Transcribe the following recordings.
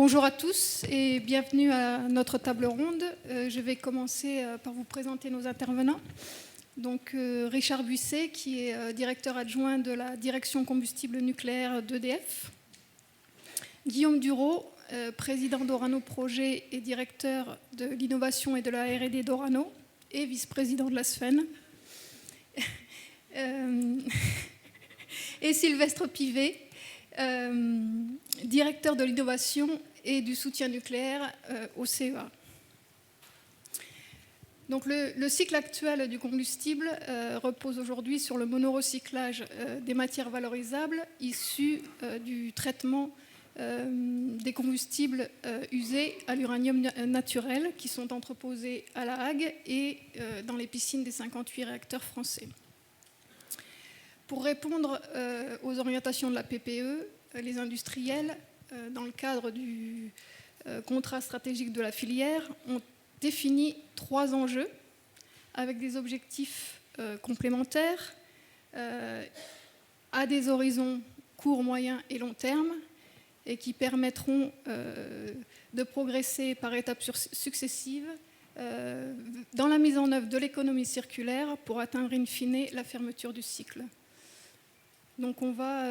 Bonjour à tous et bienvenue à notre table ronde. Je vais commencer par vous présenter nos intervenants. Donc, Richard Buisset, qui est directeur adjoint de la direction combustible nucléaire d'EDF. Guillaume Dureau, président d'Orano Projet et directeur de l'innovation et de la R&D d'Orano et vice-président de la SFEN. Et Sylvestre Pivet, directeur de l'innovation et du soutien nucléaire au CEA. Donc le cycle actuel du combustible repose aujourd'hui sur le monorecyclage des matières valorisables issues du traitement des combustibles usés à l'uranium naturel qui sont entreposés à La Hague et dans les piscines des 58 réacteurs français. Pour répondre aux orientations de la PPE, les industriels, dans le cadre du contrat stratégique de la filière, ont défini 3 enjeux avec des objectifs complémentaires à des horizons court, moyen et long terme et qui permettront de progresser par étapes successives dans la mise en œuvre de l'économie circulaire pour atteindre in fine la fermeture du cycle. Donc on va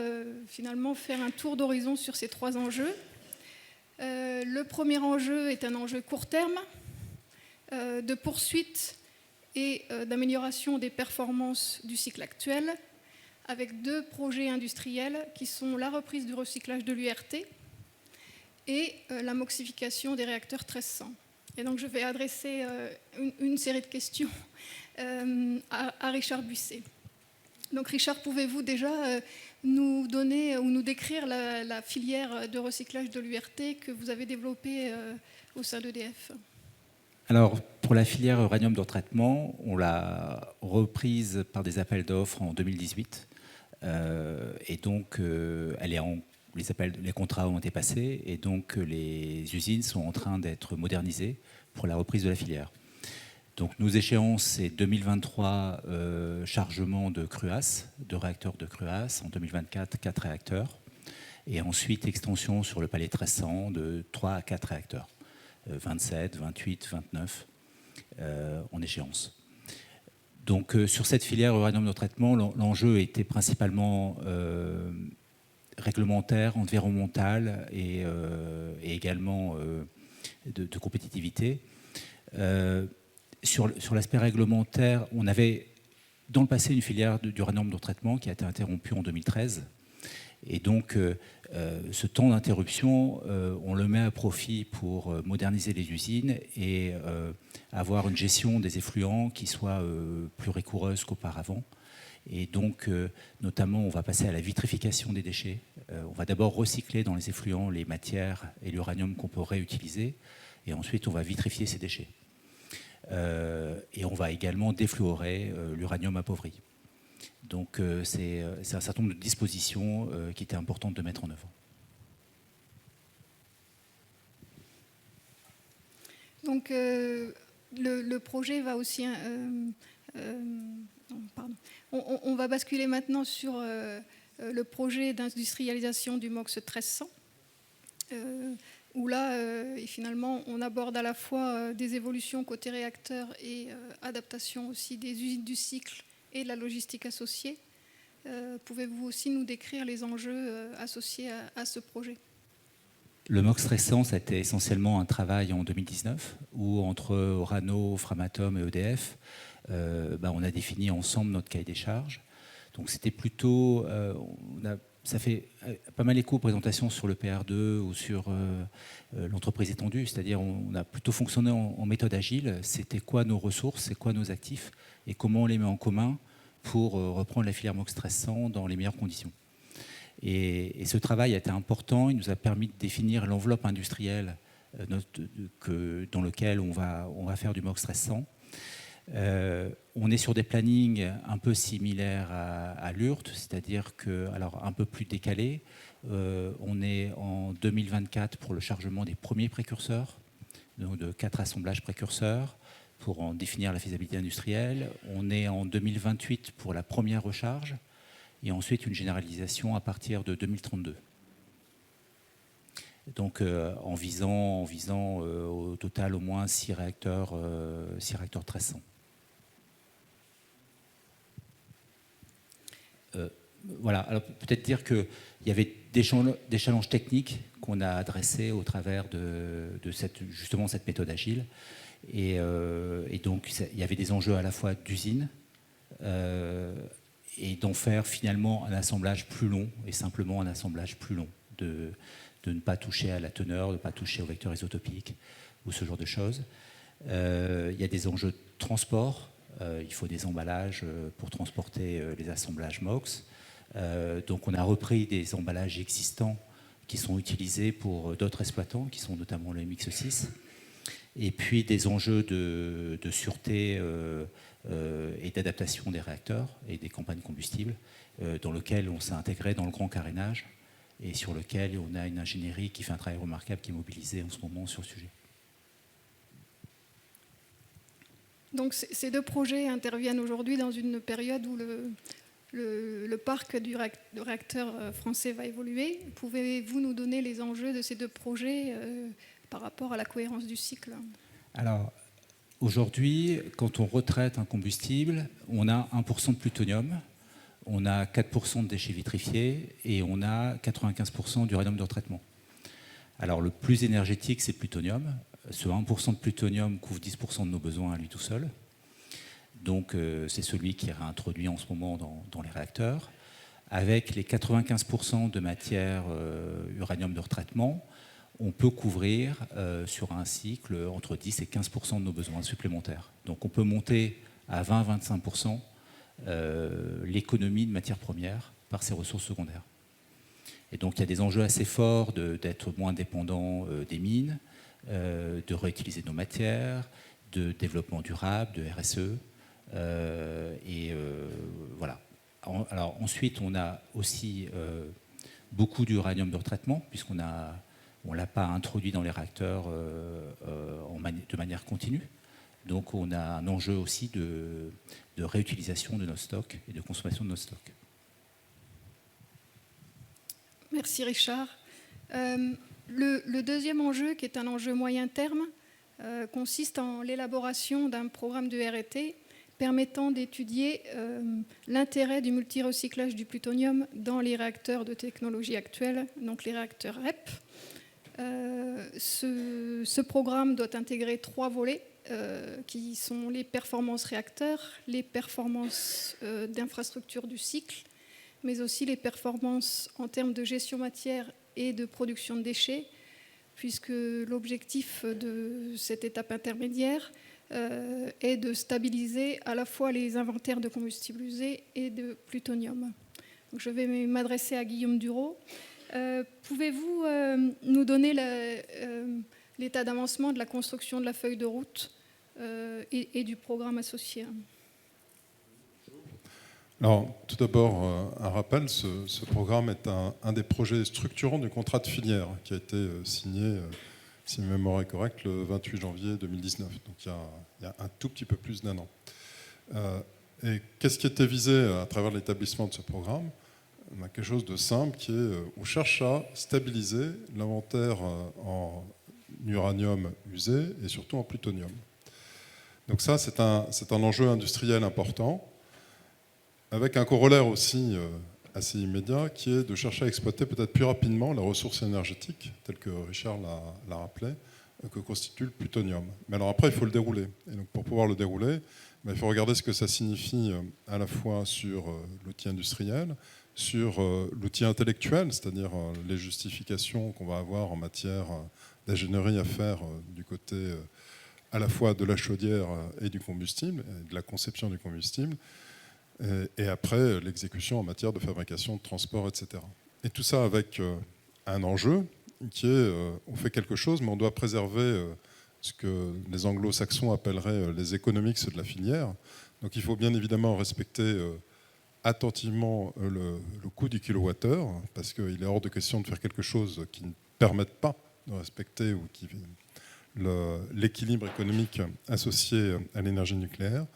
finalement faire un tour d'horizon sur ces 3 enjeux. Le premier enjeu est un enjeu court terme de poursuite et d'amélioration des performances du cycle actuel avec 2 projets industriels qui sont la reprise du recyclage de l'URT et la moxification des réacteurs 1300. Et donc je vais adresser une série de questions à Richard Buisset. Donc Richard, pouvez-vous déjà nous donner ou nous décrire la filière de recyclage de l'URT que vous avez développée au sein d'EDF ? Alors, pour la filière uranium de retraitement, on l'a reprise par des appels d'offres en 2018. Et donc, les contrats ont été passés et donc les usines sont en train d'être modernisées pour la reprise de la filière. Donc, nos échéances, c'est 2023, chargement de CRUAS, de réacteurs de CRUAS. En 2024, 4 réacteurs. Et ensuite, extension sur le palais 1300 de 3 à 4 réacteurs. 27, 28, 29 en échéance. Donc, sur cette filière uranium de traitement, l'enjeu était principalement réglementaire, environnemental et également de compétitivité. Sur l'aspect réglementaire, on avait dans le passé une filière d'uranium de traitement qui a été interrompue en 2013. Et donc, ce temps d'interruption, on le met à profit pour moderniser les usines et avoir une gestion des effluents qui soit plus rigoureuse qu'auparavant. Et donc, notamment, on va passer à la vitrification des déchets. On va d'abord recycler dans les effluents les matières et l'uranium qu'on peut réutiliser. Et ensuite, on va vitrifier ces déchets. Et on va également défluorer l'uranium appauvri. Donc c'est un certain nombre de dispositions qui étaient importantes de mettre en œuvre. Donc le projet va aussi... On va basculer maintenant sur le projet d'industrialisation du MOX 1300. Où là, finalement, on aborde à la fois des évolutions côté réacteur et adaptation aussi des usines du cycle et de la logistique associée. Pouvez-vous aussi nous décrire les enjeux associés à ce projet ? Le MOX 1300, ça a été essentiellement un travail en 2019, où entre Orano, Framatome et EDF, on a défini ensemble notre cahier des charges. Donc c'était plutôt... Ça fait pas mal écho aux présentations sur le PR2 ou sur l'entreprise étendue, c'est-à-dire on a plutôt fonctionné en méthode agile. C'était quoi nos ressources, c'est quoi nos actifs et comment on les met en commun pour reprendre la filière MOX 1300 dans les meilleures conditions. Et ce travail a été important, il nous a permis de définir l'enveloppe industrielle dans laquelle on va faire du MOX 1300. On est sur des plannings un peu similaires à l'URT, c'est-à-dire alors un peu plus décalés. On est en 2024 pour le chargement des premiers précurseurs, donc de 4 assemblages précurseurs, pour en définir la faisabilité industrielle. On est en 2028 pour la première recharge, et ensuite une généralisation à partir de 2032. Donc en visant au total au moins 6 réacteurs 1300. Voilà, alors peut-être dire qu'il y avait des challenges techniques qu'on a adressés au travers de justement cette méthode agile. Et donc il y avait des enjeux à la fois d'usine et d'en faire finalement un assemblage plus long, et simplement un assemblage plus long, de ne pas toucher à la teneur, de ne pas toucher au vecteur isotopique ou ce genre de choses. Il y a des enjeux de transport. Il faut des emballages pour transporter les assemblages MOX. Donc on a repris des emballages existants qui sont utilisés pour d'autres exploitants, qui sont notamment le MX6. Et puis des enjeux de sûreté et d'adaptation des réacteurs et des campagnes combustibles, dans lequel on s'est intégré dans le grand carénage et sur lequel on a une ingénierie qui fait un travail remarquable, qui est mobilisée en ce moment sur le sujet. Donc ces deux projets interviennent aujourd'hui dans une période où le parc du réacteur français va évoluer. Pouvez-vous nous donner les enjeux de ces deux projets par rapport à la cohérence du cycle? Alors, aujourd'hui, quand on retraite un combustible, on a 1% de plutonium, on a 4% de déchets vitrifiés et on a 95% d'uranium de retraitement. Alors, le plus énergétique, c'est le plutonium. Ce 1% de plutonium couvre 10% de nos besoins à lui tout seul. Donc, c'est celui qui est réintroduit en ce moment dans les réacteurs. Avec les 95% de matière uranium de retraitement, on peut couvrir sur un cycle entre 10 et 15% de nos besoins supplémentaires. Donc on peut monter à 20-25% l'économie de matières premières par ces ressources secondaires. Et donc il y a des enjeux assez forts d'être moins dépendant des mines, de réutiliser nos matières, de développement durable, de RSE. Voilà. Alors ensuite, on a aussi beaucoup d'uranium de retraitement, puisqu'on ne l'a pas introduit dans les réacteurs de manière continue. Donc on a un enjeu aussi de réutilisation de nos stocks et de consommation de nos stocks. Merci Richard. Le deuxième enjeu, qui est un enjeu moyen terme, consiste en l'élaboration d'un programme de R&T permettant d'étudier l'intérêt du multirecyclage du plutonium dans les réacteurs de technologie actuelle, donc les réacteurs REP. Ce programme doit intégrer 3 volets qui sont les performances réacteurs, les performances d'infrastructure du cycle, mais aussi les performances en termes de gestion matière et de production de déchets, puisque l'objectif de cette étape intermédiaire est de stabiliser à la fois les inventaires de combustibles usés et de plutonium. Donc je vais m'adresser à Guillaume Dureau. Pouvez-vous nous donner l'état d'avancement de la construction de la feuille de route et du programme associé? Alors, tout d'abord, un rappel, ce programme est un des projets structurants du contrat de filière qui a été signé, si ma mémoire est correcte, le 28 janvier 2019, donc il y a un tout petit peu plus d'1 an. Et qu'est-ce qui était visé à travers l'établissement de ce programme? On a quelque chose de simple qui est, on cherche à stabiliser l'inventaire en uranium usé et surtout en plutonium. Donc ça, c'est un enjeu industriel important, avec un corollaire aussi assez immédiat, qui est de chercher à exploiter peut-être plus rapidement la ressource énergétique, telle que Richard l'a rappelé, que constitue le plutonium. Mais alors après, il faut le dérouler. Et donc pour pouvoir le dérouler, il faut regarder ce que ça signifie à la fois sur l'outil industriel, sur l'outil intellectuel, c'est-à-dire les justifications qu'on va avoir en matière d'ingénierie à faire du côté à la fois de la chaudière et du combustible, et de la conception du combustible, et après l'exécution en matière de fabrication, de transport, etc. Et tout ça avec un enjeu qui est, on fait quelque chose, mais on doit préserver ce que les anglo-saxons appelleraient les economics de la filière. Donc il faut bien évidemment respecter attentivement le coût du kilowattheure, parce qu'il est hors de question de faire quelque chose qui ne permette pas de respecter ou qui l'équilibre économique associé à l'énergie nucléaire.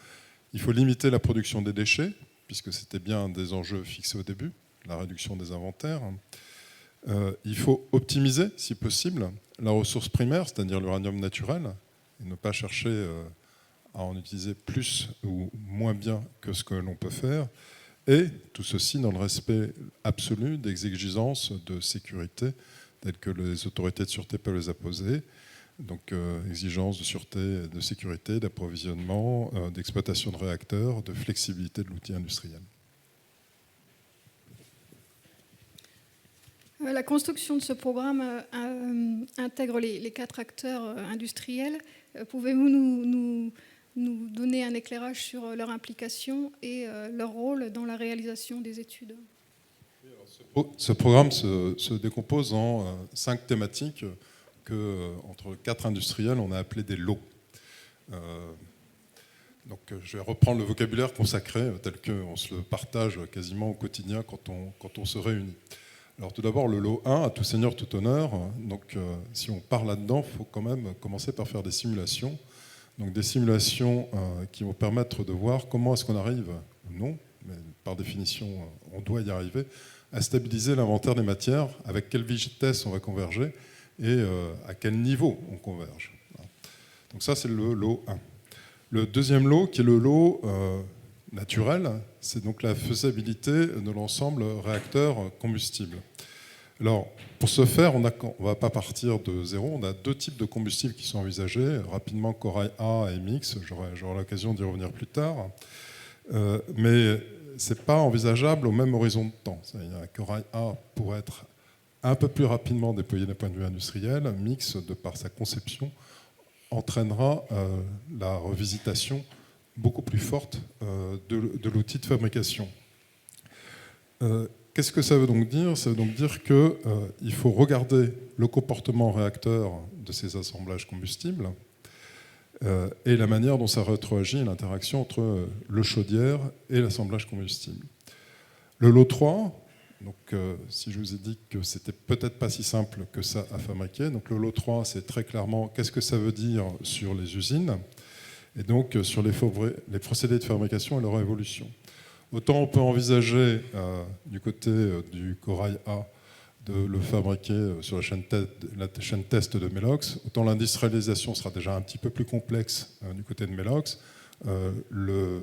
Il faut limiter la production des déchets, puisque c'était bien un des enjeux fixés au début, la réduction des inventaires. Il faut optimiser, si possible, la ressource primaire, c'est-à-dire l'uranium naturel, et ne pas chercher à en utiliser plus ou moins bien que ce que l'on peut faire, et tout ceci dans le respect absolu des exigences de sécurité telles que les autorités de sûreté peuvent les imposer, donc exigences de sûreté, de sécurité, d'approvisionnement, d'exploitation de réacteurs, de flexibilité de l'outil industriel. La construction de ce programme intègre les 4 acteurs industriels. Pouvez-vous nous donner un éclairage sur leur implication et leur rôle dans la réalisation des études? Ce programme se décompose en 5 thématiques que, entre 4 industriels, on a appelé des lots. Donc, je vais reprendre le vocabulaire consacré tel qu'on se le partage quasiment au quotidien quand on se réunit. Alors tout d'abord, le lot 1, à tout seigneur, tout honneur. Donc si on part là-dedans, il faut quand même commencer par faire des simulations. Donc des simulations qui vont permettre de voir comment est-ce qu'on arrive, ou non, mais par définition, on doit y arriver, à stabiliser l'inventaire des matières, avec quelle vitesse on va converger et à quel niveau on converge. Donc ça, c'est le lot 1. Le deuxième lot, qui est le lot naturel, c'est donc la faisabilité de l'ensemble réacteur combustible. Alors, pour ce faire, on ne va pas partir de zéro. On a 2 types de combustibles qui sont envisagés. Rapidement, Corail A et Mix, j'aurai l'occasion d'y revenir plus tard. Mais ce n'est pas envisageable au même horizon de temps. Corail A pourrait être un peu plus rapidement déployé d'un point de vue industriel. Mix, de par sa conception, entraînera la revisitation beaucoup plus forte de l'outil de fabrication. Qu'est-ce que ça veut donc dire? Ça veut donc dire qu'il faut regarder le comportement réacteur de ces assemblages combustibles et la manière dont ça rétroagit l'interaction entre le chaudière et l'assemblage combustible. Le lot 3, donc, si je vous ai dit que c'était peut-être pas si simple que ça à fabriquer, donc le lot 3, c'est très clairement qu'est-ce que ça veut dire sur les usines, et donc sur les procédés de fabrication et leur évolution. Autant on peut envisager du côté du Corail A de le fabriquer sur la chaîne test de Melox, autant l'industrialisation sera déjà un petit peu plus complexe du côté de Melox. Le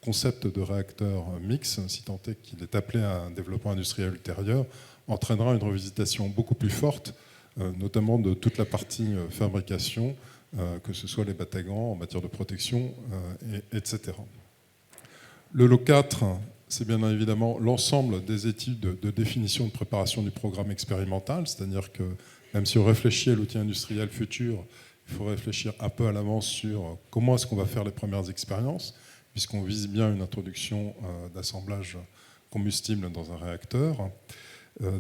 concept de réacteur mix, si tant est qu'il est appelé à un développement industriel ultérieur, entraînera une revisitation beaucoup plus forte, notamment de toute la partie fabrication, que ce soit les bataillons en matière de protection, etc. Le lot 4, c'est bien évidemment l'ensemble des études de définition de préparation du programme expérimental, c'est-à-dire que même si on réfléchit à l'outil industriel futur, il faut réfléchir un peu à l'avance sur comment est-ce qu'on va faire les premières expériences, puisqu'on vise bien une introduction d'assemblage combustible dans un réacteur.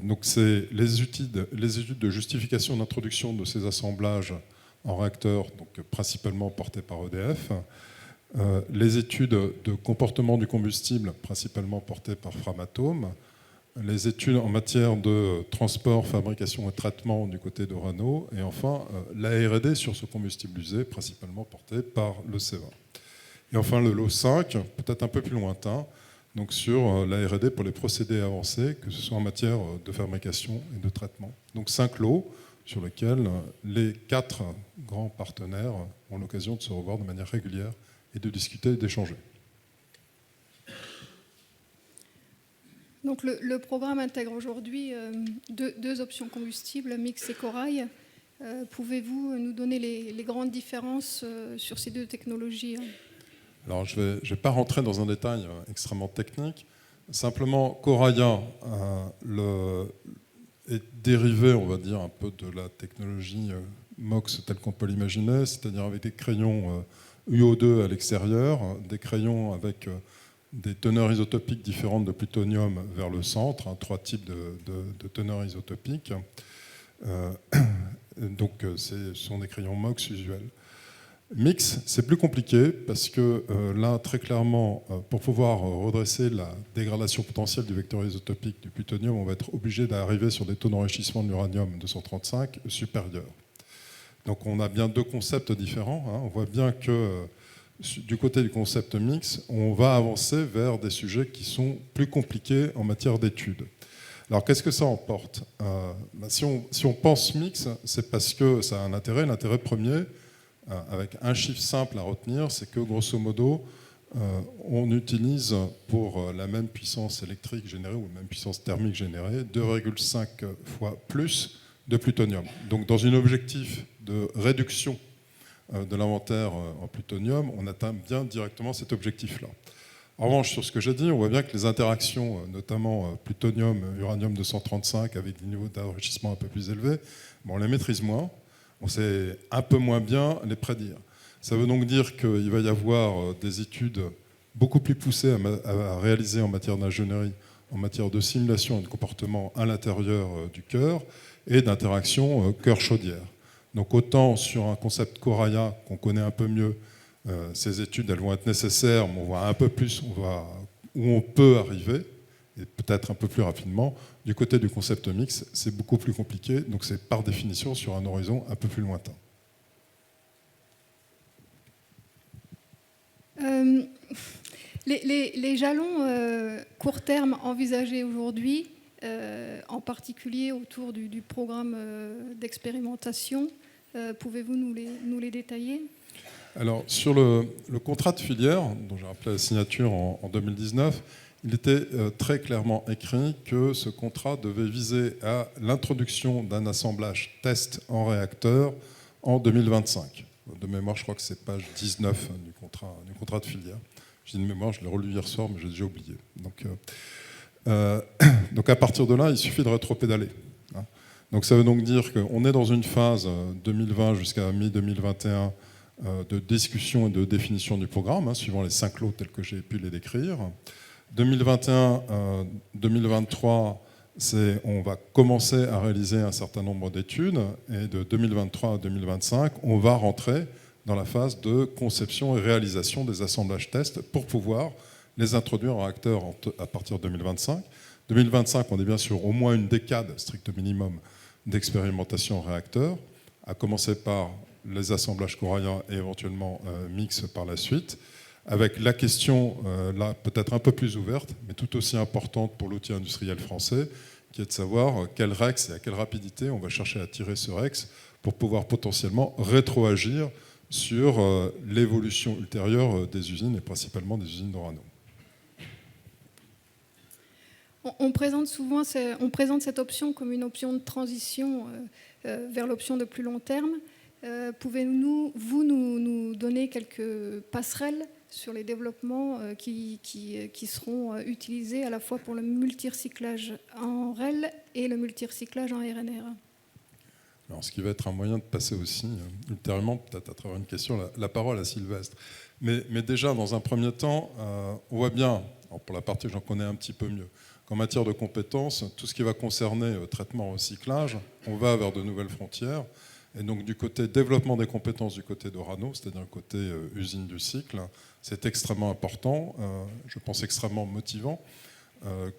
Donc c'est les études de justification d'introduction de ces assemblages en réacteur, donc principalement portées par EDF, les études de comportement du combustible, principalement portées par Framatome, les études en matière de transport, fabrication et traitement du côté d'Orano, et enfin la R&D sur ce combustible usé, principalement portée par le CEA. Et enfin le lot 5, peut-être un peu plus lointain, donc sur la R&D pour les procédés avancés, que ce soit en matière de fabrication et de traitement. Donc 5 lots sur lesquels les 4 grands partenaires ont l'occasion de se revoir de manière régulière et de discuter et d'échanger. Donc le programme intègre aujourd'hui 2 options combustibles, Mix et Corail. Pouvez-vous nous donner les grandes différences sur ces 2 technologies? Alors je vais pas rentrer dans un détail extrêmement technique. Simplement, Corail est dérivé, on va dire, un peu de la technologie MOX telle qu'on peut l'imaginer, c'est-à-dire avec des crayons UO2 à l'extérieur, des crayons avec des teneurs isotopiques différentes de plutonium vers le centre, 3 types de teneurs isotopiques. Donc ce sont des crayons MOX usuels. Mix, c'est plus compliqué parce que là, très clairement, pour pouvoir redresser la dégradation potentielle du vecteur isotopique du plutonium, on va être obligé d'arriver sur des taux d'enrichissement de l'uranium-235 supérieurs. Donc on a bien 2 concepts différents. On voit bien que du côté du concept mix, on va avancer vers des sujets qui sont plus compliqués en matière d'études. Alors qu'est-ce que ça emporte? Si on pense mix, c'est parce que ça a un intérêt. L'intérêt premier, avec un chiffre simple à retenir, c'est que grosso modo, on utilise pour la même puissance électrique générée ou la même puissance thermique générée 2,5 fois plus de plutonium. Donc dans un objectif de réduction de l'inventaire en plutonium, on atteint bien directement cet objectif-là. En revanche, sur ce que j'ai dit, on voit bien que les interactions, notamment plutonium, uranium 235, avec des niveaux d'enrichissement un peu plus élevés, on les maîtrise moins, on sait un peu moins bien les prédire. Ça veut donc dire qu'il va y avoir des études beaucoup plus poussées à réaliser en matière d'ingénierie, en matière de simulation et de comportement à l'intérieur du cœur et d'interaction cœur-chaudière. Donc autant sur un concept Coraya qu'on connaît un peu mieux, ces études elles vont être nécessaires, mais on voit un peu plus où on peut arriver, et peut-être un peu plus rapidement. Du côté du concept mix, c'est beaucoup plus compliqué, donc c'est par définition sur un horizon un peu plus lointain. Les jalons court terme envisagés aujourd'hui, en particulier autour du programme d'expérimentation, pouvez-vous nous les détailler? Alors, sur le contrat de filière, dont j'ai rappelé la signature en 2019, il était très clairement écrit que ce contrat devait viser à l'introduction d'un assemblage test en réacteur en 2025. De mémoire, je crois que c'est page 19 du contrat de filière. Je dis de mémoire, je l'ai relu hier soir, mais j'ai déjà oublié. Donc à partir de là, il suffit de rétropédaler. Donc ça veut donc dire qu'on est dans une phase 2020 jusqu'à mi-2021 de discussion et de définition du programme, suivant les 5 lots tels que j'ai pu les décrire. 2021-2023, on va commencer à réaliser un certain nombre d'études, et de 2023 à 2025, on va rentrer dans la phase de conception et réalisation des assemblages tests pour pouvoir les introduire en réacteur à partir de 2025. 2025, on est bien sûr au moins une décade, strict minimum, d'expérimentation en réacteur, à commencer par les assemblages Coraya et éventuellement mix par la suite, avec la question, là peut-être un peu plus ouverte, mais tout aussi importante pour l'outil industriel français, qui est de savoir quel REX et à quelle rapidité on va chercher à tirer ce REX pour pouvoir potentiellement rétroagir sur l'évolution ultérieure des usines, et principalement des usines d'Orano. On présente cette option comme une option de transition vers l'option de plus long terme. Pouvez-vous nous donner quelques passerelles sur les développements qui seront utilisés à la fois pour le multirecyclage en REL et le multirecyclage en RNR? Alors, ce qui va être un moyen de passer aussi, ultérieurement, peut-être à travers une question, la parole à Sylvestre. Mais déjà, dans un premier temps, on voit bien, pour la partie que j'en connais un petit peu mieux, qu'en matière de compétences, tout ce qui va concerner traitement, recyclage, on va vers de nouvelles frontières. Et donc du côté développement des compétences du côté d'Orano, c'est-à-dire le côté usine du cycle, c'est extrêmement important, je pense extrêmement motivant,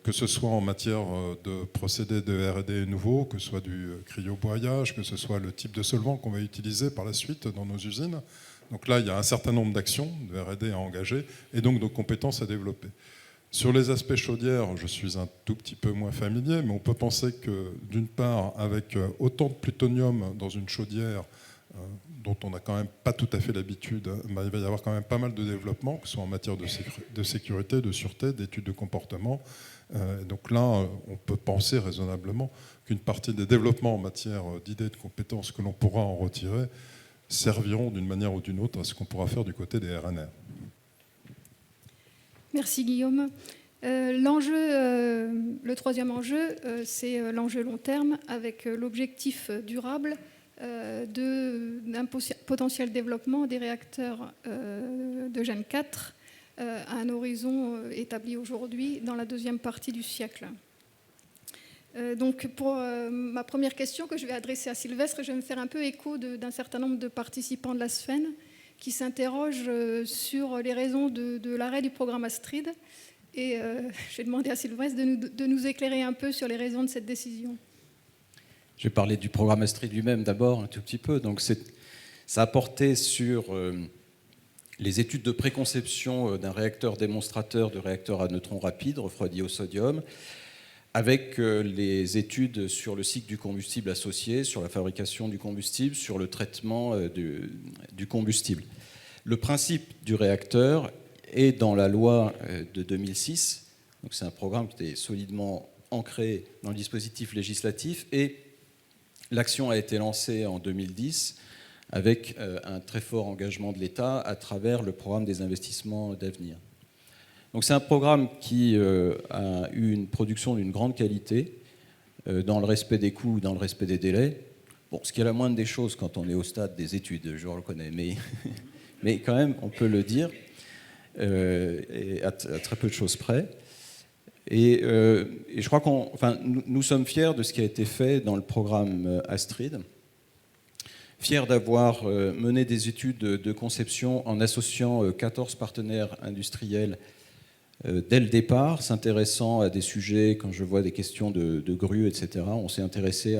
que ce soit en matière de procédés de R&D nouveaux, que ce soit du cryo-broyage, que ce soit le type de solvant qu'on va utiliser par la suite dans nos usines. Donc là, il y a un certain nombre d'actions de R&D à engager et donc de compétences à développer. Sur les aspects chaudières, je suis un tout petit peu moins familier, mais on peut penser que, d'une part, avec autant de plutonium dans une chaudière, dont on n'a quand même pas tout à fait l'habitude, il va y avoir quand même pas mal de développement, que ce soit en matière de sécurité, de sûreté, d'études de comportement. Donc là, on peut penser raisonnablement qu'une partie des développements en matière d'idées et de compétences que l'on pourra en retirer serviront d'une manière ou d'une autre à ce qu'on pourra faire du côté des RNR. Merci Guillaume. Le troisième enjeu, c'est l'enjeu long terme avec l'objectif durable d'un potentiel développement des réacteurs de Gen 4 à un horizon établi aujourd'hui dans la deuxième partie du siècle. Donc pour ma première question que je vais adresser à Sylvestre, je vais me faire un peu écho d'un certain nombre de participants de la SFEN qui s'interrogent sur les raisons de l'arrêt du programme Astrid. Et je vais demander à Sylvestre de nous éclairer un peu sur les raisons de cette décision. Je vais parler du programme Astrid lui-même d'abord, un tout petit peu. Donc ça a porté sur les études de préconception d'un réacteur démonstrateur de réacteur à neutrons rapides refroidi au sodium, avec les études sur le cycle du combustible associé, sur la fabrication du combustible, sur le traitement du combustible. Le principe du réacteur est dans la loi de 2006, donc c'est un programme qui est solidement ancré dans le dispositif législatif, et l'action a été lancée en 2010 avec un très fort engagement de l'État à travers le programme des investissements d'avenir. Donc c'est un programme qui a eu une production d'une grande qualité, dans le respect des coûts, dans le respect des délais. Bon, ce qui est la moindre des choses quand on est au stade des études, je le reconnais, mais quand même, on peut le dire, et à très peu de choses près. Et je crois nous sommes fiers de ce qui a été fait dans le programme Astrid, fiers d'avoir mené des études de conception en associant 14 partenaires industriels dès le départ, s'intéressant à des sujets, quand je vois des questions de grues, etc., on s'est intéressé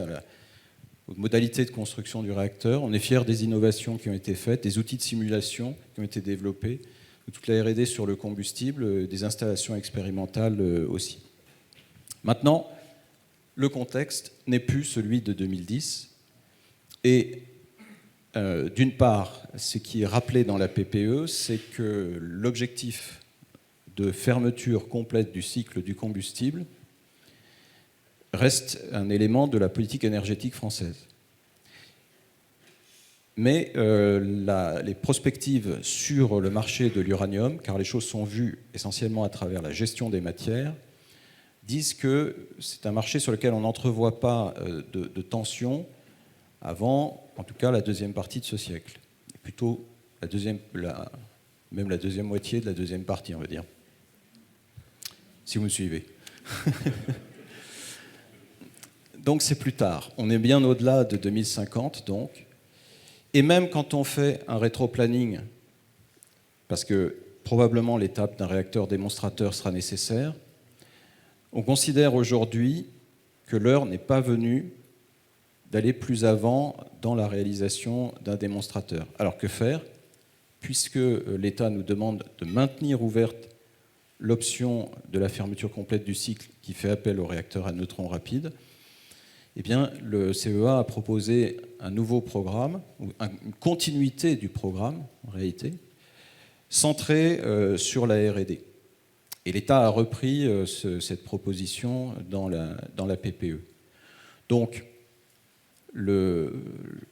aux modalités de construction du réacteur. On est fiers des innovations qui ont été faites, des outils de simulation qui ont été développés, de toute la R&D sur le combustible, des installations expérimentales aussi. Maintenant, le contexte n'est plus celui de 2010. Et d'une part, ce qui est rappelé dans la PPE, c'est que l'objectif de fermeture complète du cycle du combustible reste un élément de la politique énergétique française. Mais les prospectives sur le marché de l'uranium, car les choses sont vues essentiellement à travers la gestion des matières, disent que c'est un marché sur lequel on n'entrevoit pas de tension avant, en tout cas, la deuxième partie de ce siècle. Plutôt même la deuxième moitié de la deuxième partie, on va dire. Si vous me suivez. Donc c'est plus tard. On est bien au-delà de 2050, donc. Et même quand on fait un rétro-planning, parce que probablement l'étape d'un réacteur démonstrateur sera nécessaire, on considère aujourd'hui que l'heure n'est pas venue d'aller plus avant dans la réalisation d'un démonstrateur. Alors que faire, puisque l'État nous demande de maintenir ouverte l'option de la fermeture complète du cycle qui fait appel au réacteur à neutrons rapides, eh bien, le CEA a proposé un nouveau programme, une continuité du programme, en réalité, centré sur la R&D. Et l'État a repris cette proposition dans la PPE. Donc,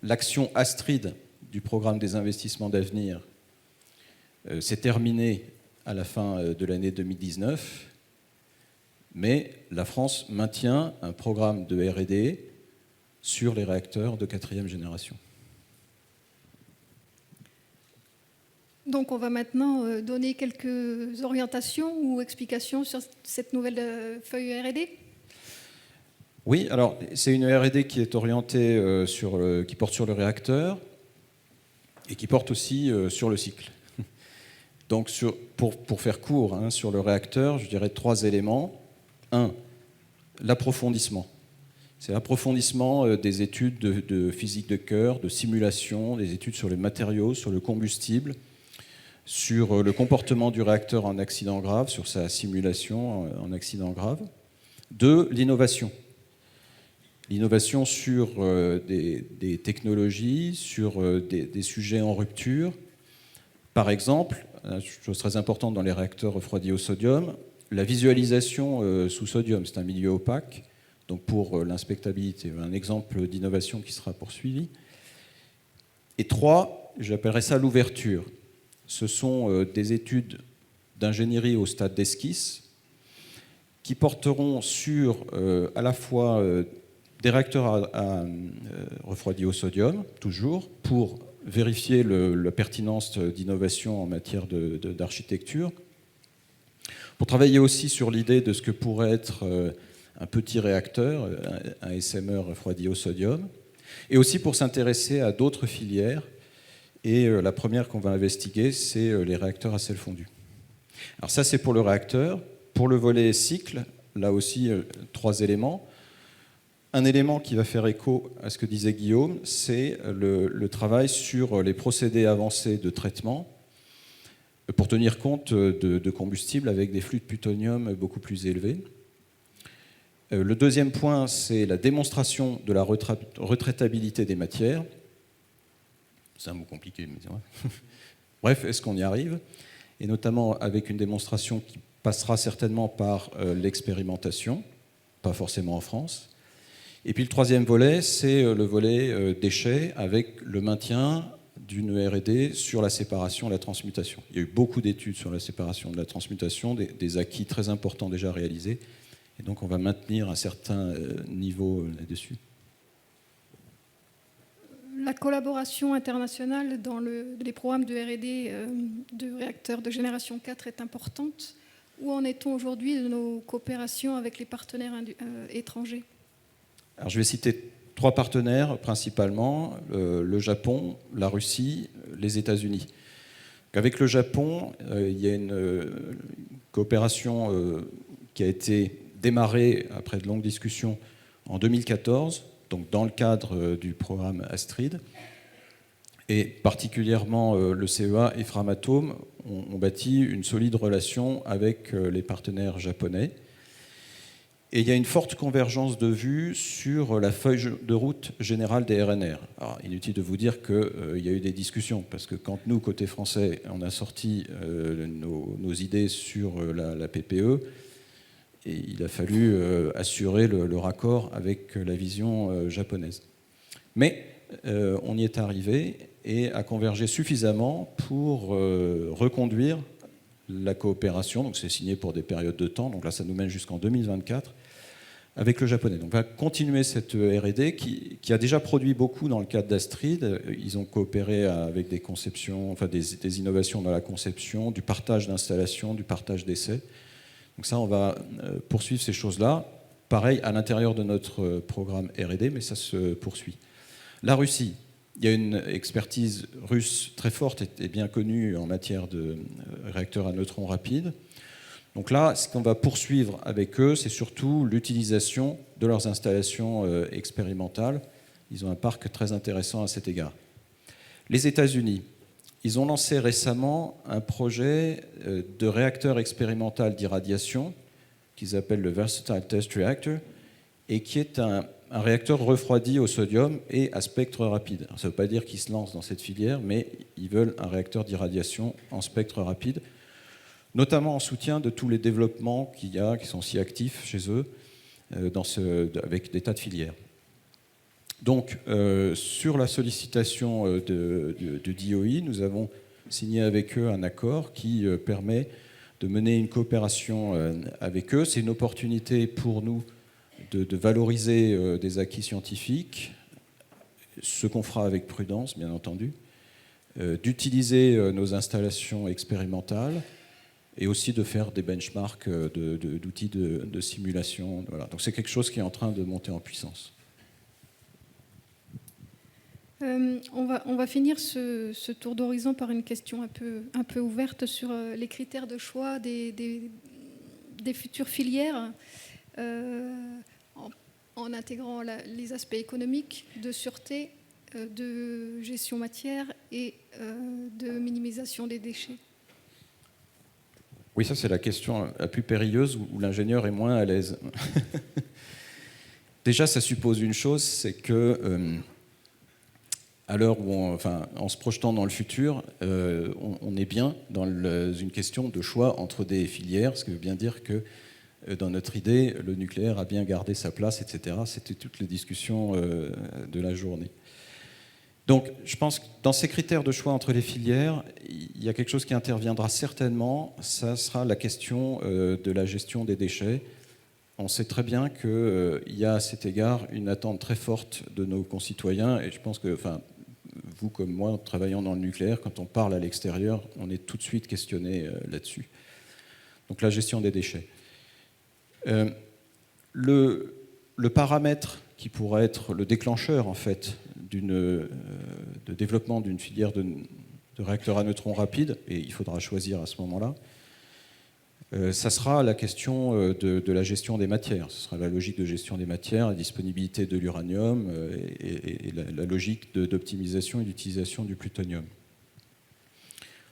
l'action Astrid du programme des investissements d'avenir s'est terminée à la fin de l'année 2019, mais la France maintient un programme de R&D sur les réacteurs de 4e génération. Donc on va maintenant donner quelques orientations ou explications sur cette nouvelle feuille R&D. Oui, alors c'est une R&D qui est orientée qui porte sur le réacteur et qui porte aussi sur le cycle. Donc pour faire court, sur le réacteur, je dirais 3 éléments. 1, l'approfondissement. C'est l'approfondissement des études de physique de cœur, de simulation, des études sur les matériaux, sur le combustible, sur le comportement du réacteur en accident grave, sur sa simulation en accident grave. 2, l'innovation. L'innovation sur des technologies, sur des sujets en rupture. Par exemple, chose très importante dans les réacteurs refroidis au sodium, la visualisation sous sodium, c'est un milieu opaque, donc pour l'inspectabilité, un exemple d'innovation qui sera poursuivi. Et 3, j'appellerais ça l'ouverture. Ce sont des études d'ingénierie au stade d'esquisse qui porteront sur à la fois des réacteurs refroidis au sodium, toujours, pour vérifier la pertinence d'innovation en matière d'architecture, pour travailler aussi sur l'idée de ce que pourrait être un petit réacteur, un SMR refroidi au sodium, et aussi pour s'intéresser à d'autres filières. Et la première qu'on va investiguer, c'est les réacteurs à sel fondu. Alors ça, c'est pour le réacteur. Pour le volet cycle, là aussi, 3 éléments. Un élément qui va faire écho à ce que disait Guillaume, c'est le travail sur les procédés avancés de traitement pour tenir compte de combustibles avec des flux de plutonium beaucoup plus élevés. Le deuxième point, c'est la démonstration de la retraitabilité des matières. C'est un mot compliqué, mais c'est vrai. Bref, est-ce qu'on y arrive? Et notamment avec une démonstration qui passera certainement par l'expérimentation, pas forcément en France. Et puis le troisième volet, c'est le volet déchets, avec le maintien d'une R&D sur la séparation et la transmutation. Il y a eu beaucoup d'études sur la séparation et la transmutation, des acquis très importants déjà réalisés, et donc on va maintenir un certain niveau là-dessus. La collaboration internationale dans les programmes de R&D de réacteurs de génération 4 est importante. Où en est-on aujourd'hui de nos coopérations avec les partenaires étrangers? Alors, je vais citer 3 partenaires principalement, le Japon, la Russie, les États-Unis. Avec le Japon, il y a une coopération qui a été démarrée après de longues discussions en 2014, donc dans le cadre du programme Astrid. Et particulièrement le CEA et Framatome ont bâti une solide relation avec les partenaires japonais. Et il y a une forte convergence de vues sur la feuille de route générale des RNR. Alors, inutile de vous dire qu'il y a eu des discussions, parce que quand nous, côté français, on a sorti nos idées sur la PPE, et il a fallu assurer le raccord avec la vision japonaise. Mais on y est arrivé et a convergé suffisamment pour reconduire la coopération. Donc c'est signé pour des périodes de temps. Donc là, ça nous mène jusqu'en 2024 avec le japonais. Donc on va continuer cette R&D qui a déjà produit beaucoup dans le cadre d'Astrid. Ils ont coopéré avec des conceptions, enfin des innovations dans la conception, du partage d'installations, du partage d'essais. Donc ça, on va poursuivre ces choses-là. Pareil à l'intérieur de notre programme R&D, mais ça se poursuit. La Russie, il y a une expertise russe très forte et bien connue en matière de réacteurs à neutrons rapides. Donc là, ce qu'on va poursuivre avec eux, c'est surtout l'utilisation de leurs installations expérimentales. Ils ont un parc très intéressant à cet égard. Les États-Unis, ils ont lancé récemment un projet de réacteur expérimental d'irradiation qu'ils appellent le Versatile Test Reactor et qui est un réacteur refroidi au sodium et à spectre rapide. Alors, ça ne veut pas dire qu'ils se lancent dans cette filière, mais ils veulent un réacteur d'irradiation en spectre rapide, notamment en soutien de tous les développements qu'il y a, qui sont si actifs chez eux, avec des tas de filières. Donc, sur la sollicitation de DOE, nous avons signé avec eux un accord qui permet de mener une coopération avec eux. C'est une opportunité pour nous de valoriser des acquis scientifiques, ce qu'on fera avec prudence, bien entendu, d'utiliser nos installations expérimentales et aussi de faire des benchmarks d'outils de simulation. Voilà. Donc c'est quelque chose qui est en train de monter en puissance. On va finir ce tour d'horizon par une question un peu ouverte sur les critères de choix des futures filières, en intégrant les aspects économiques, de sûreté, de gestion matière et de minimisation des déchets. Oui, ça c'est la question la plus périlleuse où l'ingénieur est moins à l'aise. Déjà, ça suppose une chose, c'est que à l'heure où, en se projetant dans le futur, on est bien dans une question de choix entre des filières, ce qui veut bien dire que dans notre idée, le nucléaire a bien gardé sa place, etc. C'était toutes les discussions de la journée. Donc, je pense que dans ces critères de choix entre les filières, il y a quelque chose qui interviendra certainement, ça sera la question de la gestion des déchets. On sait très bien qu'il y a à cet égard une attente très forte de nos concitoyens, et je pense que, vous comme moi, travaillant dans le nucléaire, quand on parle à l'extérieur, on est tout de suite questionné là-dessus. Donc la gestion des déchets. Le paramètre qui pourrait être le déclencheur, en fait, de développement d'une filière de réacteurs à neutrons rapides, et il faudra choisir à ce moment-là, ça sera la question de la gestion des matières. Ce sera la logique de gestion des matières, la disponibilité de l'uranium et la logique d'optimisation et d'utilisation du plutonium.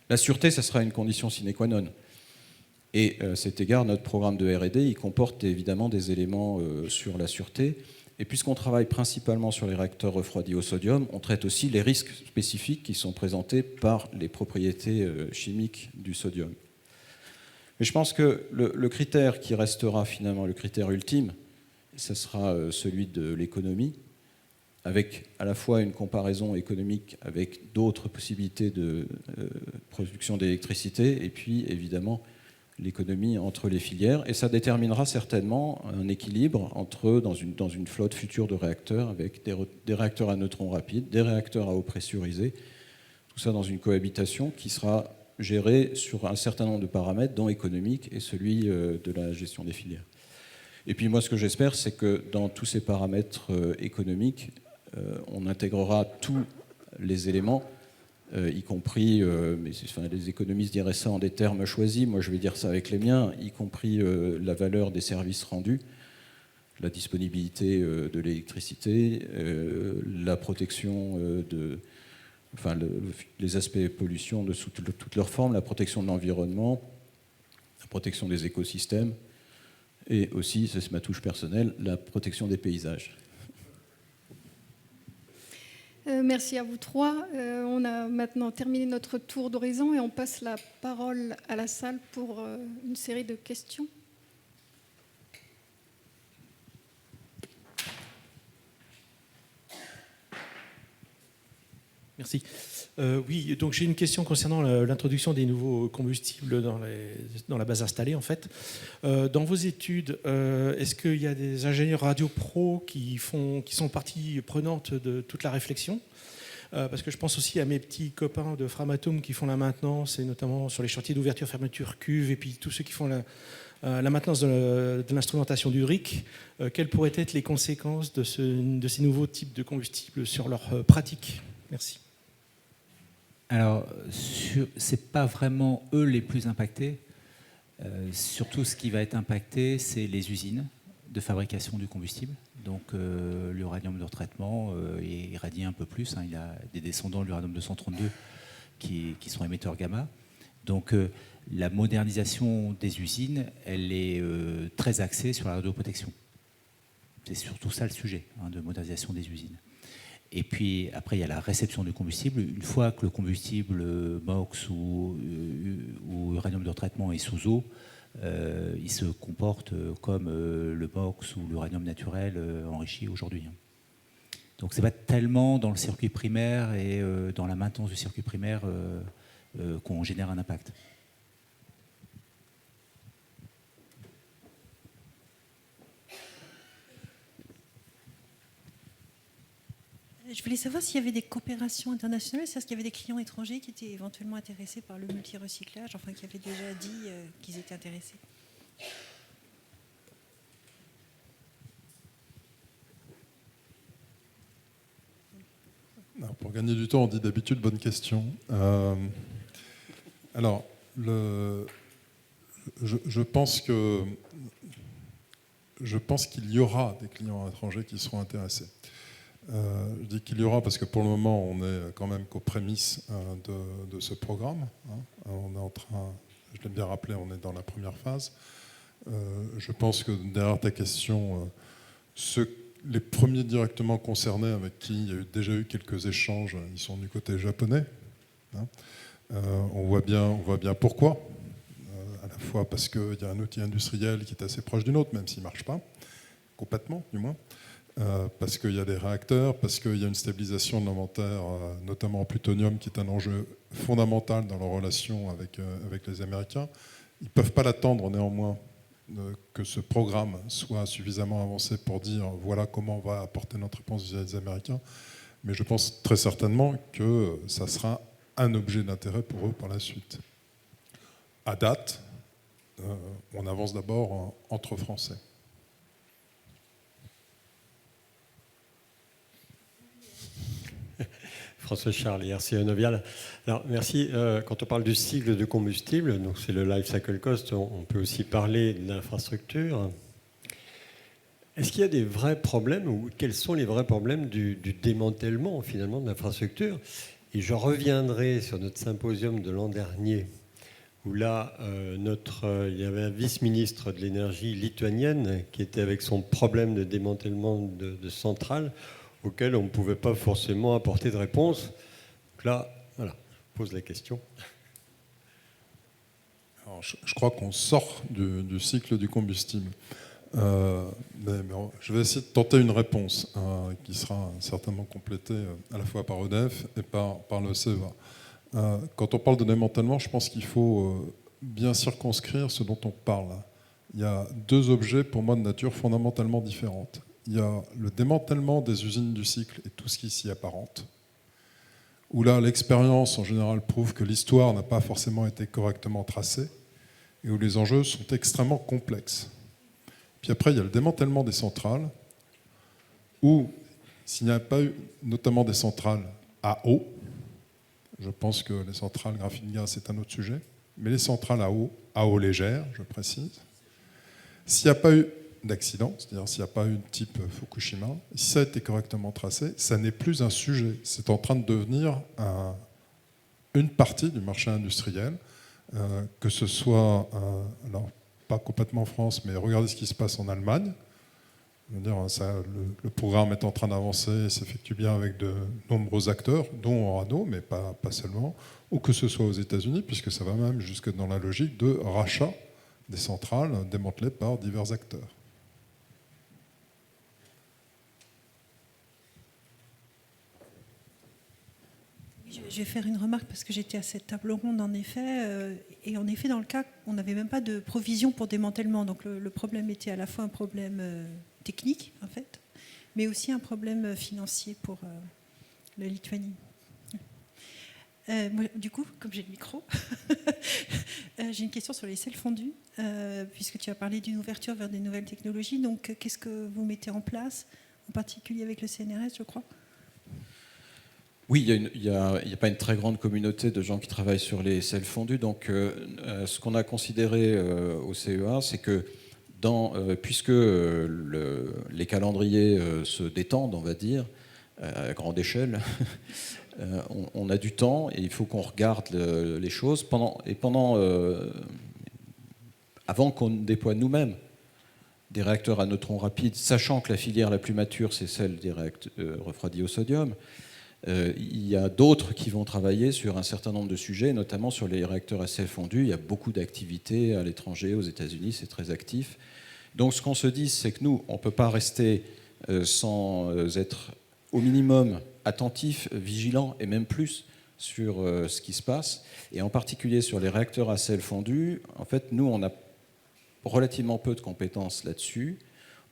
La sûreté, ça sera une condition sine qua non. Et à cet égard, notre programme de R&D, il comporte évidemment des éléments sur la sûreté. Et puisqu'on travaille principalement sur les réacteurs refroidis au sodium, on traite aussi les risques spécifiques qui sont présentés par les propriétés chimiques du sodium. Mais je pense que le critère qui restera finalement le critère ultime, ce sera celui de l'économie, avec à la fois une comparaison économique avec d'autres possibilités de production d'électricité, et puis évidemment l'économie entre les filières. Et ça déterminera certainement un équilibre entre, dans une flotte future de réacteurs, avec des réacteurs à neutrons rapides, des réacteurs à eau pressurisée, tout ça dans une cohabitation qui sera gérée sur un certain nombre de paramètres, dont économique et celui de la gestion des filières. Et puis moi, ce que j'espère, c'est que dans tous ces paramètres économiques, on intégrera tous les éléments, y compris, les économistes diraient ça en des termes choisis, moi je vais dire ça avec les miens, y compris la valeur des services rendus, la disponibilité de l'électricité, la protection les aspects pollution de toutes leurs formes, la protection de l'environnement, la protection des écosystèmes, et aussi, c'est ma touche personnelle, la protection des paysages. Merci à vous trois. On a maintenant terminé notre tour d'horizon et on passe la parole à la salle pour une série de questions. Merci. Oui, donc j'ai une question concernant l'introduction des nouveaux combustibles dans la base installée, en fait. Dans vos études, est-ce qu'il y a des ingénieurs radio pro qui sont partie prenante de toute la réflexion ? Parce que je pense aussi à mes petits copains de Framatome qui font la maintenance, et notamment sur les chantiers d'ouverture, fermeture, cuve, et puis tous ceux qui font la maintenance de l'instrumentation du RIC. Quelles pourraient être les conséquences de ces nouveaux types de combustibles sur leur pratique ? Merci. Alors, ce n'est pas vraiment eux les plus impactés. Surtout, ce qui va être impacté, c'est les usines de fabrication du combustible. Donc, l'uranium de retraitement irradie un peu plus. Il y a des descendants de l'uranium 232 qui sont émetteurs gamma. Donc, la modernisation des usines, elle est très axée sur la radioprotection. C'est surtout ça le sujet, de modernisation des usines. Et puis après, il y a la réception du combustible. Une fois que le combustible MOX ou uranium de retraitement est sous eau, il se comporte comme le MOX ou l'uranium naturel enrichi aujourd'hui. Donc ce n'est pas tellement dans le circuit primaire et dans la maintenance du circuit primaire qu'on génère un impact. Je voulais savoir s'il y avait des coopérations internationales, c'est-à-dire qu'il y avait des clients étrangers qui étaient éventuellement intéressés par le multi-recyclage, enfin qui avaient déjà dit qu'ils étaient intéressés. Alors, pour gagner du temps, on dit d'habitude bonne question. Alors, je pense qu'il y aura des clients étrangers qui seront intéressés. Je dis qu'il y aura parce que pour le moment, on est quand même qu'aux prémices de ce programme. On est en train, je l'ai bien rappelé, on est dans la première phase. Je pense que derrière ta question, les premiers directement concernés avec qui il y a déjà eu quelques échanges, ils sont du côté japonais. On voit bien pourquoi. À la fois parce qu'il y a un outil industriel qui est assez proche du nôtre, même s'il ne marche pas, complètement du moins. Parce qu'il y a des réacteurs, parce qu'il y a une stabilisation de l'inventaire, notamment en plutonium, qui est un enjeu fondamental dans leur relation avec les Américains. Ils ne peuvent pas l'attendre néanmoins que ce programme soit suffisamment avancé pour dire voilà comment on va apporter notre réponse vis-à-vis des Américains. Mais je pense très certainement que ça sera un objet d'intérêt pour eux par la suite. À date, on avance d'abord entre Français. François Charles, RCE Novial. Alors, merci. Quand on parle du cycle de combustible, donc c'est le life cycle cost, on peut aussi parler de l'infrastructure. Est-ce qu'il y a des vrais problèmes, ou quels sont les vrais problèmes du démantèlement finalement de l'infrastructure ? Et je reviendrai sur notre symposium de l'an dernier, où là, il y avait un vice-ministre de l'énergie lituanienne qui était avec son problème de démantèlement de centrales auquel on ne pouvait pas forcément apporter de réponse. Donc là, voilà, je pose la question. Alors, je crois qu'on sort du cycle du combustible. Mais je vais essayer de tenter une réponse qui sera certainement complétée à la fois par EDF et par le CEA. Quand on parle de démantèlement, je pense qu'il faut bien circonscrire ce dont on parle. Il y a deux objets pour moi de nature fondamentalement différente. Il y a le démantèlement des usines du cycle et tout ce qui s'y apparente, où là l'expérience en général prouve que l'histoire n'a pas forcément été correctement tracée et où les enjeux sont extrêmement complexes. Puis après, il y a le démantèlement des centrales, où s'il n'y a pas eu notamment des centrales à eau, je pense que les centrales graphite gaz, c'est un autre sujet, mais les centrales à eau légère, je précise, s'il n'y a pas eu d'accident, c'est-à-dire s'il n'y a pas eu de type Fukushima, si ça a été correctement tracé, ça n'est plus un sujet. C'est en train de devenir une partie du marché industriel, que ce soit, alors pas complètement en France, mais regardez ce qui se passe en Allemagne. Je veux dire, le programme est en train d'avancer, s'effectue bien avec de nombreux acteurs, dont Orano, mais pas seulement, ou que ce soit aux États-Unis, puisque ça va même jusque dans la logique de rachat des centrales démantelées par divers acteurs. Je vais faire une remarque parce que j'étais à cette table ronde en effet, et en effet dans le cas on n'avait même pas de provision pour démantèlement, donc le problème était à la fois un problème technique en fait, mais aussi un problème financier pour la Lituanie. Moi, du coup, comme j'ai le micro, j'ai une question sur les sels fondus, puisque tu as parlé d'une ouverture vers des nouvelles technologies, donc qu'est-ce que vous mettez en place, en particulier avec le CNRS, je crois ? Oui, il n'y a pas une très grande communauté de gens qui travaillent sur les sels fondus. Donc, ce qu'on a considéré au CEA, c'est que puisque les calendriers se détendent, on va dire, à grande échelle, on a du temps et il faut qu'on regarde les choses avant qu'on déploie nous-mêmes des réacteurs à neutrons rapides, sachant que la filière la plus mature, c'est celle des réacteurs refroidis au sodium. Il y a d'autres qui vont travailler sur un certain nombre de sujets, notamment sur les réacteurs à sel fondu. Il y a beaucoup d'activités à l'étranger, aux États-Unis, c'est très actif. Donc ce qu'on se dit, c'est que nous, on ne peut pas rester sans être au minimum attentif, vigilant et même plus sur ce qui se passe. Et en particulier sur les réacteurs à sel fondu, en fait, nous, on a relativement peu de compétences là-dessus.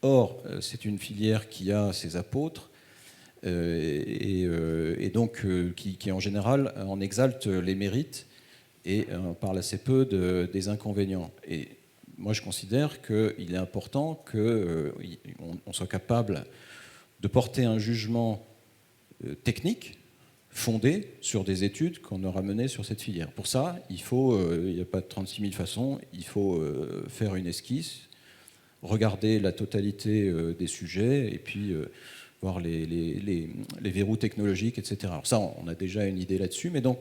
Or, c'est une filière qui a ses apôtres, et donc qui en général en exalte les mérites et parle assez peu des inconvénients. Et moi je considère qu'il est important qu'on soit capable de porter un jugement technique fondé sur des études qu'on aura menées sur cette filière. Pour ça, il n'y a pas de 36 000 façons, il faut faire une esquisse, regarder la totalité des sujets et puis voir les verrous technologiques, etc. Alors ça, on a déjà une idée là-dessus, mais donc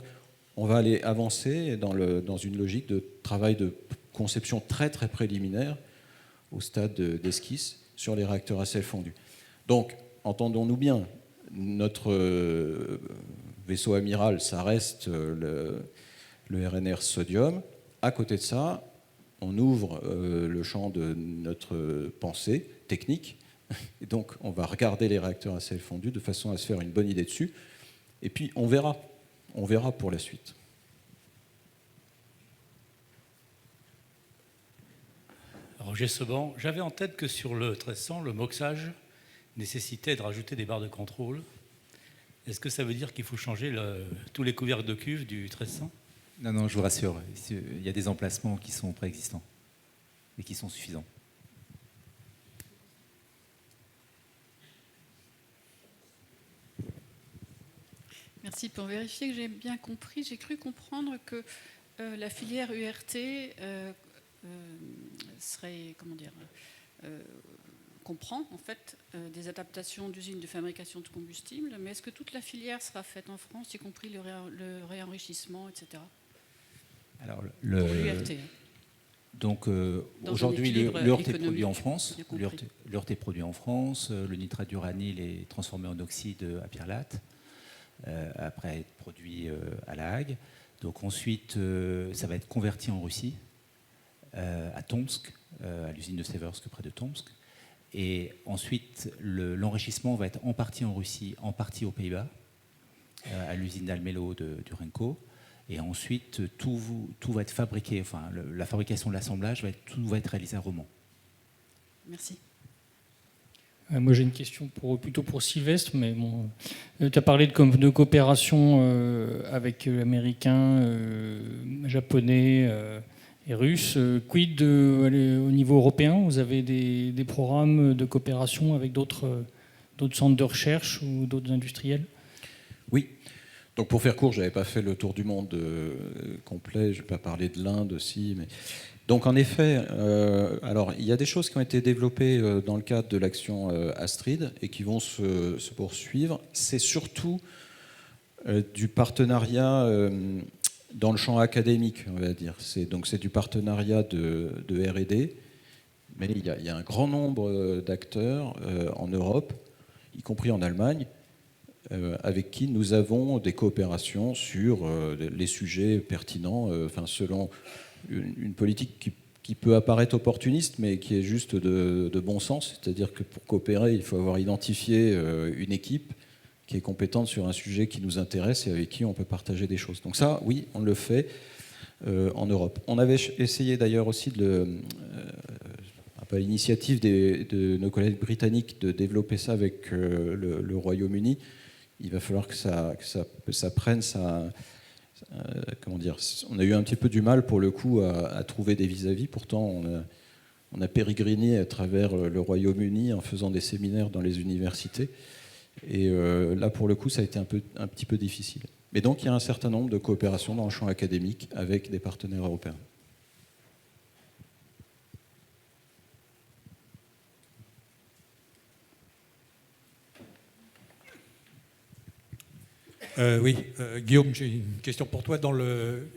on va aller avancer dans une logique de travail de conception très très préliminaire au stade d'esquisse sur les réacteurs à sel fondu. Donc, entendons-nous bien, notre vaisseau amiral, ça reste le RNR sodium. À côté de ça, on ouvre le champ de notre pensée technique. Et donc, on va regarder les réacteurs à sel fondu de façon à se faire une bonne idée dessus. Et puis, on verra pour la suite. Roger Seban, j'avais en tête que sur le 1300, le moxage nécessitait de rajouter des barres de contrôle. Est-ce que ça veut dire qu'il faut changer tous les couvercles de cuve du 1300 ? Non, je vous rassure, il y a des emplacements qui sont préexistants et qui sont suffisants. Merci. Pour vérifier que j'ai bien compris, j'ai cru comprendre que la filière URT comprend en fait des adaptations d'usines de fabrication de combustible, mais est-ce que toute la filière sera faite en France, y compris le réenrichissement, etc. Alors, Pour l'URT. Donc Dans aujourd'hui, un équilibre l'URT est économique, produit en France. j'ai compris. L'URT est produit en France. Le nitrate d'uranyle est transformé en oxyde à Pirlate, après être produit à La Hague. Donc ensuite, ça va être converti en Russie, à Tomsk, à l'usine de Seversk près de Tomsk. Et ensuite, l'enrichissement va être en partie en Russie, en partie aux Pays-Bas, à l'usine d'Almelo du Renko. Et ensuite, tout va être fabriqué, enfin, la fabrication de l'assemblage, tout va être réalisé à Romans. Merci. Moi, j'ai une question plutôt pour Sylvestre, mais bon, tu as parlé de coopération avec Américains, Japonais et Russes. Quid au niveau européen? Vous avez des programmes de coopération avec d'autres centres de recherche ou d'autres industriels? Oui. Donc pour faire court, je n'avais pas fait le tour du monde complet, je ne vais pas parler de l'Inde aussi. Mais... Donc en effet, alors, il y a des choses qui ont été développées dans le cadre de l'action Astrid et qui vont se poursuivre. C'est surtout du partenariat dans le champ académique, on va dire. Donc c'est du partenariat de R&D, mais il y a un grand nombre d'acteurs en Europe, y compris en Allemagne, avec qui nous avons des coopérations sur les sujets pertinents, selon une politique qui peut apparaître opportuniste, mais qui est juste de bon sens. C'est-à-dire que pour coopérer, il faut avoir identifié une équipe qui est compétente sur un sujet qui nous intéresse et avec qui on peut partager des choses. Donc ça, oui, on le fait en Europe. On avait essayé d'ailleurs aussi, à l'initiative de nos collègues britanniques, de développer ça avec le Royaume-Uni. Il va falloir que ça prenne comment dire, on a eu un petit peu du mal pour le coup à trouver des vis-à-vis. Pourtant, on a pérégriné à travers le Royaume-Uni en faisant des séminaires dans les universités. Et là, pour le coup, ça a été un petit peu difficile. Mais donc, il y a un certain nombre de coopérations dans le champ académique avec des partenaires européens. Oui, Guillaume, j'ai une question pour toi. Dans le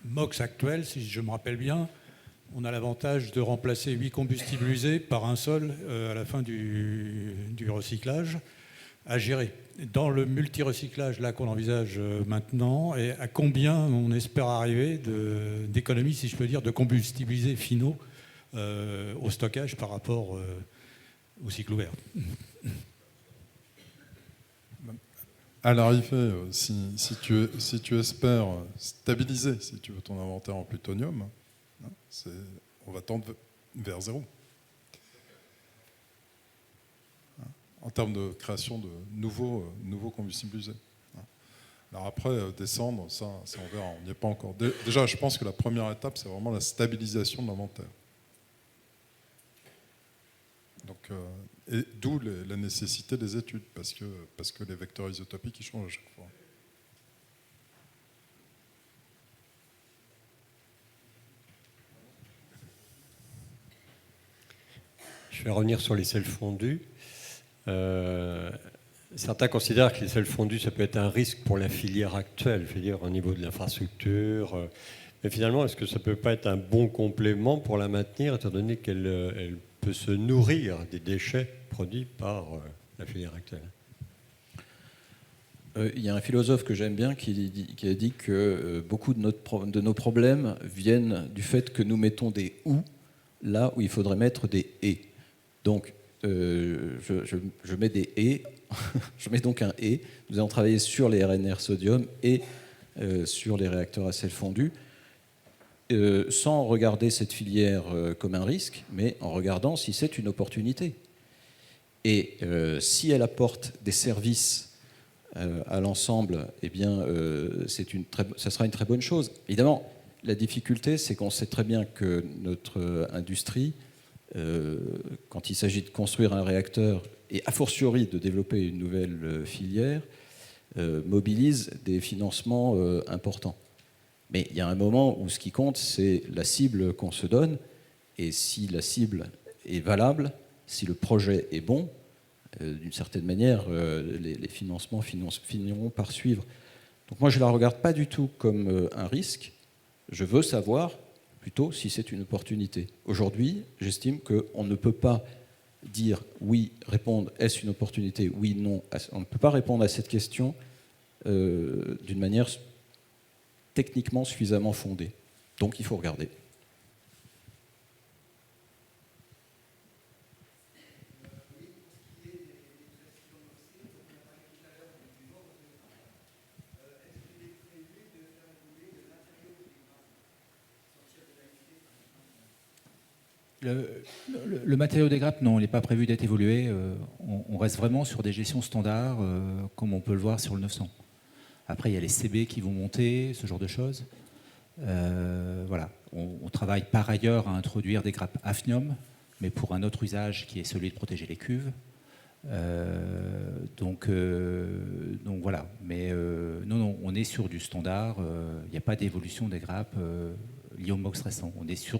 MOX actuel, si je me rappelle bien, on a l'avantage de remplacer 8 combustibles usés par un seul à la fin du recyclage à gérer. Dans le multi-recyclage là qu'on envisage maintenant, et à combien on espère arriver d'économies, si je peux dire, de combustibles usés finaux au stockage par rapport au cycle ouvert? À l'arrivée, si tu espères stabiliser, si tu veux, ton inventaire en plutonium, on va tendre vers zéro. En termes de création de nouveaux combustibles usés. Alors après, descendre, ça on verra, on n'y est pas encore. Déjà, je pense que la première étape, c'est vraiment la stabilisation de l'inventaire. Donc, et d'où la nécessité des études, parce que les vecteurs isotopiques, ils changent à chaque fois. Je vais revenir sur les sels fondus. Certains considèrent que les sels fondus, ça peut être un risque pour la filière actuelle, je veux dire, au niveau de l'infrastructure. Mais finalement, est-ce que ça ne peut pas être un bon complément pour la maintenir, étant donné qu'elle peut se nourrir des déchets produits par la filière actuelle? Il y a un philosophe que j'aime bien qui a dit que beaucoup de nos problèmes viennent du fait que nous mettons des « ou » là où il faudrait mettre des « et ». Donc, je mets des « et », je mets donc un « et ». Nous allons travailler sur les RNR sodium et sur les réacteurs à sel fondu, sans regarder cette filière comme un risque, mais en regardant si c'est une opportunité. Et si elle apporte des services à l'ensemble, eh bien, ça sera une très bonne chose. Évidemment, la difficulté, c'est qu'on sait très bien que notre industrie, quand il s'agit de construire un réacteur, et a fortiori de développer une nouvelle filière, mobilise des financements importants. Mais il y a un moment où ce qui compte, c'est la cible qu'on se donne, et si la cible est valable, si le projet est bon, d'une certaine manière, les financements finiront par suivre. Donc moi, je ne la regarde pas du tout comme un risque, Je veux savoir plutôt si c'est une opportunité. Aujourd'hui, j'estime qu'on ne peut pas dire oui, répondre est-ce une opportunité, oui, non. On ne peut pas répondre à cette question d'une manière techniquement suffisamment fondée. Donc il faut regarder. Le matériau des grappes, non, il n'est pas prévu d'être évolué. On reste vraiment sur des gestions standards, comme on peut le voir sur le 900. Après, il y a les CB qui vont monter, ce genre de choses. Voilà. On travaille par ailleurs à introduire des grappes hafnium, mais pour un autre usage qui est celui de protéger les cuves. Donc voilà. Mais non, on est sur du standard. Il n'y a pas d'évolution des grappes liées au MOX récent. On est sur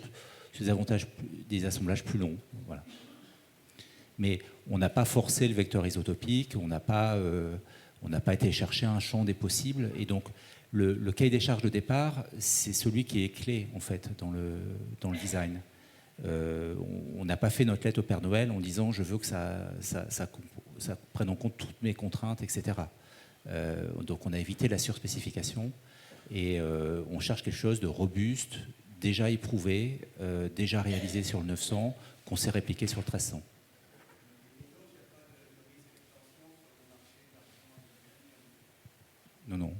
des avantages, des assemblages plus longs. Voilà. Mais on n'a pas forcé le vecteur isotopique, on n'a pas été chercher un champ des possibles. Et donc, le cahier des charges de départ, c'est celui qui est clé, en fait, dans le design. On n'a pas fait notre lettre au Père Noël en disant « je veux que ça prenne en compte toutes mes contraintes, etc. » Donc, on a évité la surspécification et on cherche quelque chose de robuste, déjà éprouvé, déjà réalisé sur le 900, qu'on sait répliquer sur le 1300. Non.